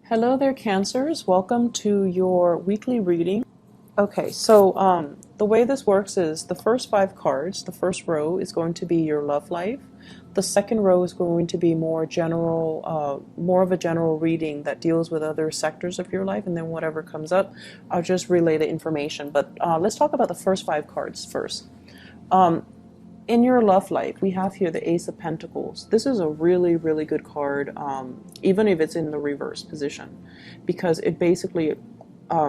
Hello there, Cancers. Welcome to your weekly reading. Okay, so the way this works is the first 5 cards, the first row is going to be your love life. The second row is going to be more general, more of a general reading that deals with other sectors of your life, and then whatever comes up, I'll just relay the information. But let's talk about the first 5 cards first. In your love life, we have here the Ace of Pentacles. This is a really, really good card, even if it's in the reverse position, because it basically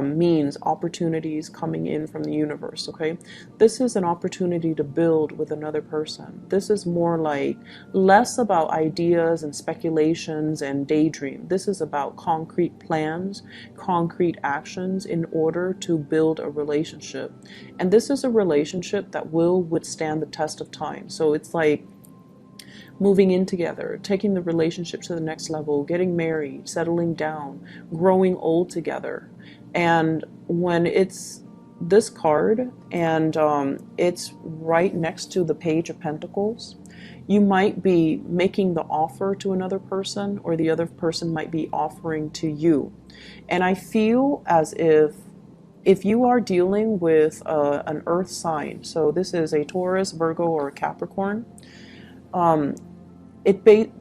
means opportunities coming in from the universe, okay? This is an opportunity to build with another person. This is more like less about ideas and speculations and daydream. This is about concrete plans, concrete actions in order to build a relationship. And this is a relationship that will withstand the test of time. So it's like moving in together, taking the relationship to the next level, getting married, settling down, growing old together. And when it's this card and it's right next to the Page of Pentacles, you might be making the offer to another person, or the other person might be offering to you. And I feel as if you are dealing with an earth sign, so this is a Taurus, Virgo, or a Capricorn,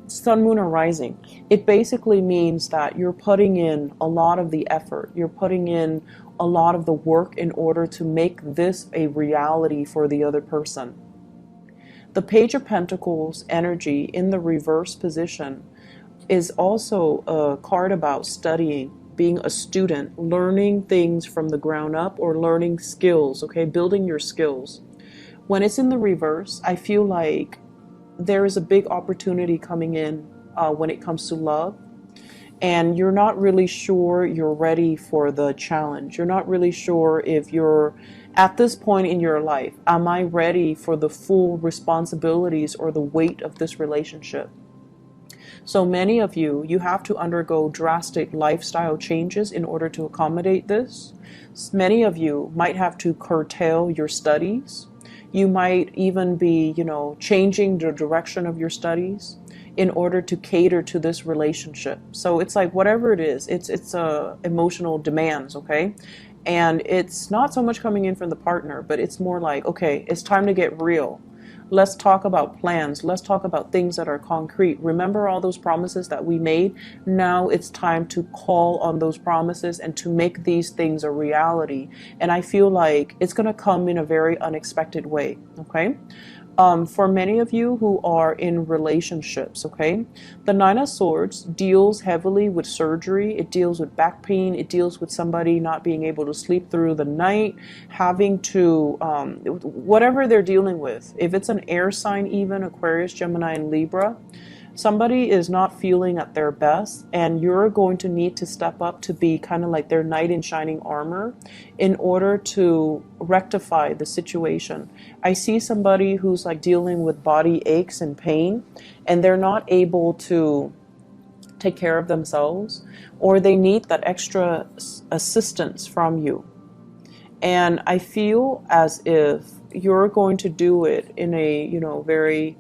sun, moon, or rising, it basically means that you're putting in a lot of the effort, you're putting in a lot of the work in order to make this a reality for the other person. The Page of Pentacles energy in the reverse position is also a card about studying, being a student, learning things from the ground up, or learning skills, okay, building your skills. When it's in the reverse, I feel like there is a big opportunity coming in when it comes to love, and you're not really sure you're ready for the challenge. You're not really sure if you're at this point in your life, am I ready for the full responsibilities or the weight of this relationship? So many of you have to undergo drastic lifestyle changes in order to accommodate this. Many of you might have to curtail your studies. You might even be, changing the direction of your studies in order to cater to this relationship. So it's like whatever it is, it's emotional demands, okay? And it's not so much coming in from the partner, but it's more like, okay, it's time to get real. Let's talk about plans. Let's talk about things that are concrete. Remember all those promises that we made? Now it's time to call on those promises and to make these things a reality. And I feel like it's going to come in a very unexpected way, okay? For many of you who are in relationships, okay, the Nine of Swords deals heavily with surgery. It deals with back pain. It deals with somebody not being able to sleep through the night, having to, whatever they're dealing with. If it's an air sign, even Aquarius, Gemini, and Libra, somebody is not feeling at their best, and you're going to need to step up to be kind of like their knight in shining armor in order to rectify the situation. I see somebody who's like dealing with body aches and pain, and they're not able to take care of themselves, or they need that extra assistance from you. And I feel as if you're going to do it in a, very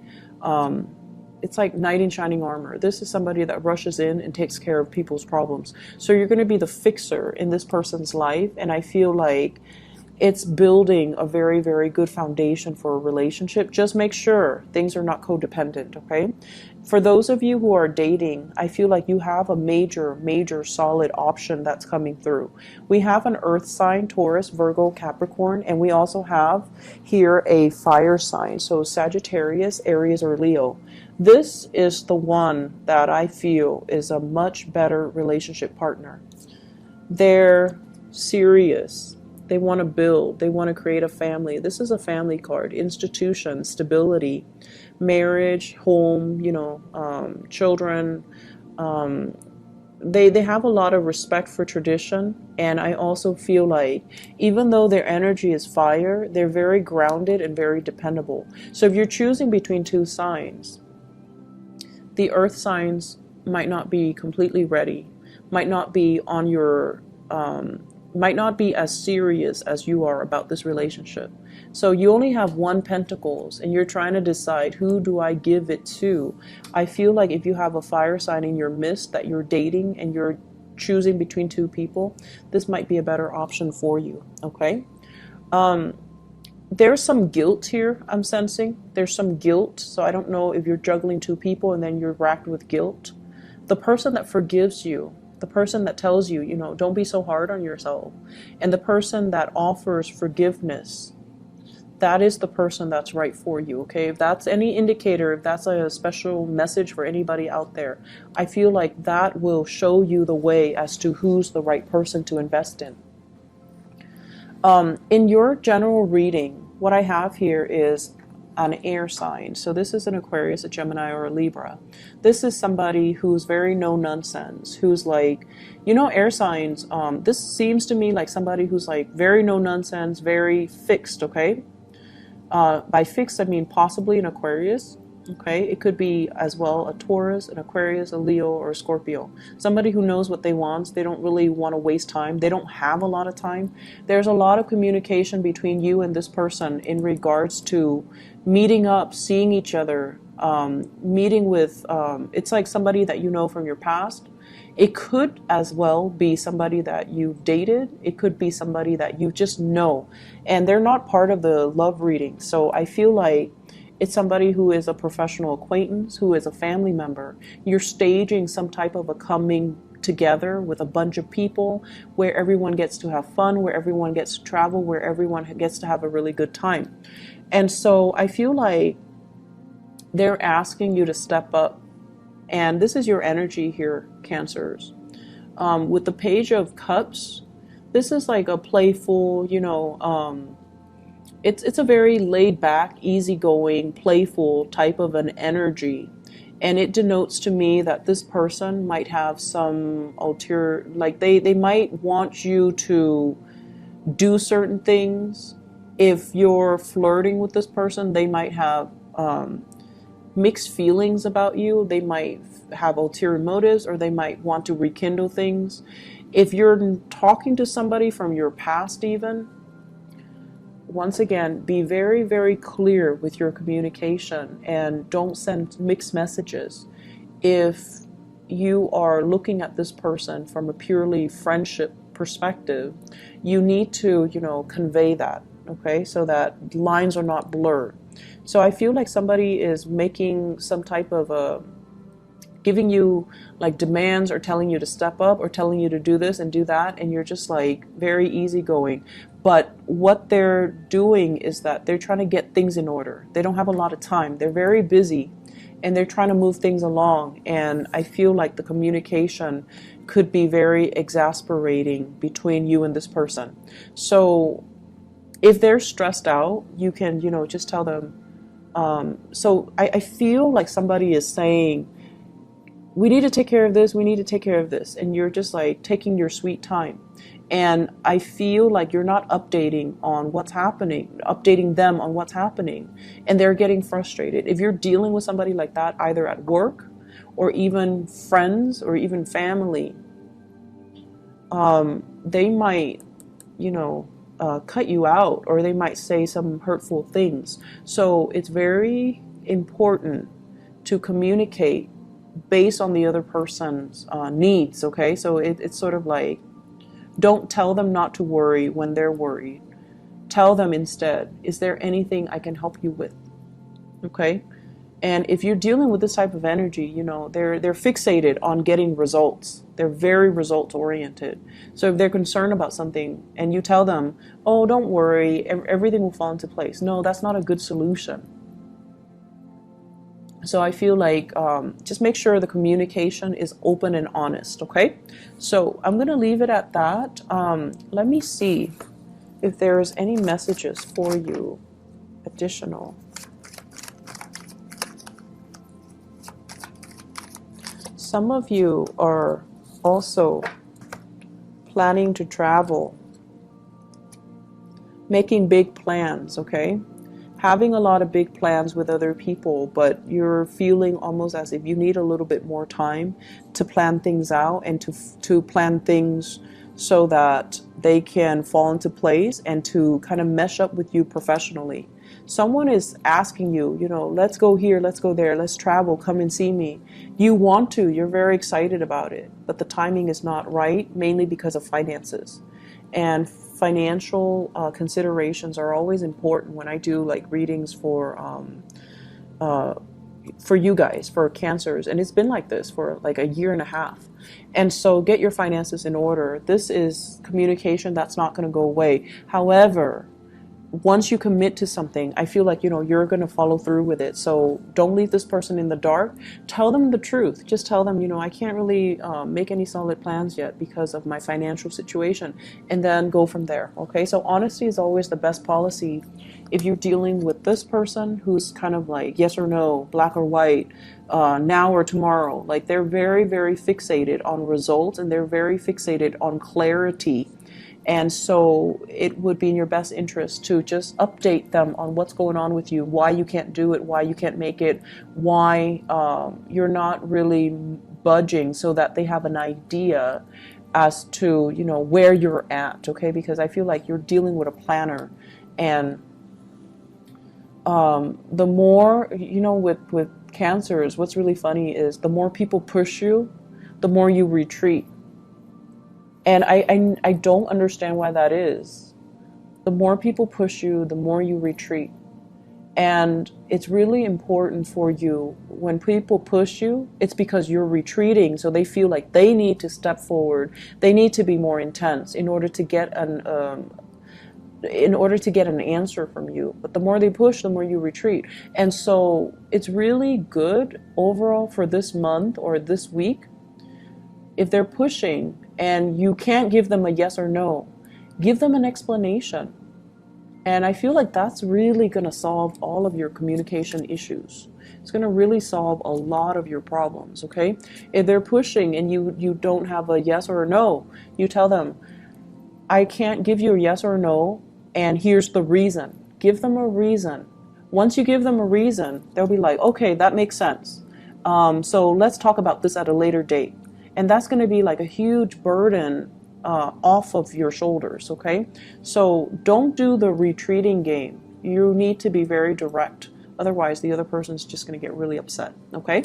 it's like knight in shining armor. This is somebody that rushes in and takes care of people's problems. So you're going to be the fixer in this person's life. And I feel like it's building a very, very good foundation for a relationship. Just make sure things are not codependent, okay? For those of you who are dating, I feel like you have a major, major solid option that's coming through. We have an earth sign, Taurus, Virgo, Capricorn, and we also have here a fire sign, so Sagittarius, Aries, or Leo. This is the one that I feel is a much better relationship partner. They're serious. They want to build. They want to create a family. This is a family card. Institution, stability, marriage, home, children. They have a lot of respect for tradition. And I also feel like even though their energy is fire, they're very grounded and very dependable. So if you're choosing between 2 signs, the earth signs might not be completely ready, might not be on your might not be as serious as you are about this relationship. So you only have 1 Pentacles and you're trying to decide, who do I give it to? I feel like if you have a fire sign in your midst that you're dating and you're choosing between two people, this might be a better option for you, okay? There's some guilt here, I'm sensing. There's some guilt, so I don't know if you're juggling two people and then you're racked with guilt. The person that forgives you, the person that tells you, you know, don't be so hard on yourself, and the person that offers forgiveness, that is the person that's right for you, okay? If that's any indicator, if that's a special message for anybody out there, I feel like that will show you the way as to who's the right person to invest in. In your general reading, what I have here is an air sign. So this is an Aquarius, a Gemini, or a Libra. This is somebody who's very no nonsense, who's like, you know, air signs, this seems to me like somebody who's like very no nonsense, very fixed, okay? By fixed, I mean possibly an Aquarius, okay? It could be as well a Taurus, an Aquarius, a Leo, or a Scorpio. Somebody who knows what they want. They don't really want to waste time. They don't have a lot of time. There's a lot of communication between you and this person in regards to meeting up, seeing each other, meeting with, it's like somebody that you know from your past. It could as well be somebody that you've dated. It could be somebody that you just know, and they're not part of the love reading. So I feel like it's somebody who is a professional acquaintance, who is a family member. You're staging some type of a coming together with a bunch of people where everyone gets to have fun, where everyone gets to travel, where everyone gets to have a really good time. And so I feel like they're asking you to step up. And this is your energy here, Cancers. With the Page of Cups, this is like a playful, you know, it's a very laid back, easygoing, playful type of an energy. And it denotes to me that this person might have some ulterior, like they might want you to do certain things. If you're flirting with this person, they might have mixed feelings about you. They might have ulterior motives, or they might want to rekindle things. If you're talking to somebody from your past even, once again, be very, very clear with your communication and don't send mixed messages. If you are looking at this person from a purely friendship perspective, you need to, you know, convey that, okay, so that lines are not blurred. So I feel like somebody is making some type of a, giving you like demands, or telling you to step up, or telling you to do this and do that, and you're just like very easygoing. But what they're doing is that they're trying to get things in order. They don't have a lot of time. They're very busy, and they're trying to move things along. And I feel like the communication could be very exasperating between you and this person. So if they're stressed out, you can, you know, just tell them. So I feel like somebody is saying, we need to take care of this, we need to take care of this. And you're just like taking your sweet time. And I feel like you're not updating on what's happening, updating them on what's happening. And they're getting frustrated. If you're dealing with somebody like that, either at work or even friends or even family, they might, you know, cut you out, or they might say some hurtful things. So it's very important to communicate based on the other person's needs, okay? So it's sort of like, don't tell them not to worry when they're worried. Tell them instead, is there anything I can help you with? Okay? And if you're dealing with this type of energy, you know, they're fixated on getting results. They're very results oriented. So if they're concerned about something and you tell them, oh, don't worry, everything will fall into place. No, that's not a good solution. So I feel like just make sure the communication is open and honest, okay? So I'm going to leave it at that. Let me see if there's any messages for you additional. Some of you are also planning to travel, making big plans, okay? Having a lot of big plans with other people, but you're feeling almost as if you need a little bit more time to plan things out and to plan things so that they can fall into place and to kind of mesh up with you professionally. Someone is asking you, you know, let's go here, let's go there, let's travel, come and see me. You want to, you're very excited about it, but the timing is not right, mainly because of finances. And financial considerations are always important when I do like readings for you guys, for cancers. And it's been like this for like a year and a half. And so get your finances in order. This is communication that's not going to go away. However, once you commit to something, I feel like, you know, you're going to follow through with it. So don't leave this person in the dark. Tell them the truth. Just tell them, you know, I can't really make any solid plans yet because of my financial situation, and then go from there. Okay. So honesty is always the best policy if you're dealing with this person who's kind of like yes or no, black or white, now or tomorrow. Like they're very, very fixated on results, and they're very fixated on clarity. And so it would be in your best interest to just update them on what's going on with you, why you can't do it, why you can't make it, why you're not really budging, so that they have an idea as to, you know, where you're at, okay? Because I feel like you're dealing with a planner, and the more, you know, with cancers, what's really funny is the more people push you, the more you retreat. And I don't understand why that is. The more people push you, the more you retreat. And it's really important for you, when people push you, it's because you're retreating. So they feel like they need to step forward. They need to be more intense in order to get an answer from you. But the more they push, the more you retreat. And so it's really good overall for this month or this week. If they're pushing and you can't give them a yes or no, give them an explanation. And I feel like that's really going to solve all of your communication issues. It's going to really solve a lot of your problems, okay? If they're pushing and you don't have a yes or a no, you tell them, I can't give you a yes or a no, and here's the reason. Give them a reason. Once you give them a reason, they'll be like, okay, that makes sense. So let's talk about this at a later date. And that's going to be like a huge burden off of your shoulders, okay? So don't do the retreating game. You need to be very direct. Otherwise, the other person's just going to get really upset, okay?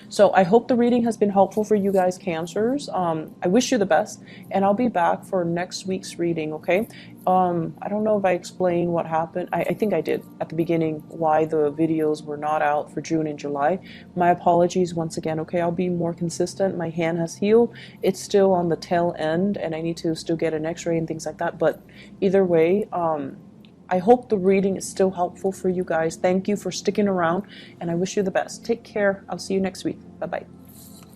So I hope the reading has been helpful for you guys, Cancers. I wish you the best, and I'll be back for next week's reading, okay? I don't know if I explained what happened. I think I did at the beginning, why the videos were not out for June and July. My apologies once again, okay? I'll be more consistent. My hand has healed. It's still on the tail end, and I need to still get an x-ray and things like that. But either way, I hope the reading is still helpful for you guys. Thank you for sticking around, and I wish you the best. Take care. I'll see you next week. Bye-bye.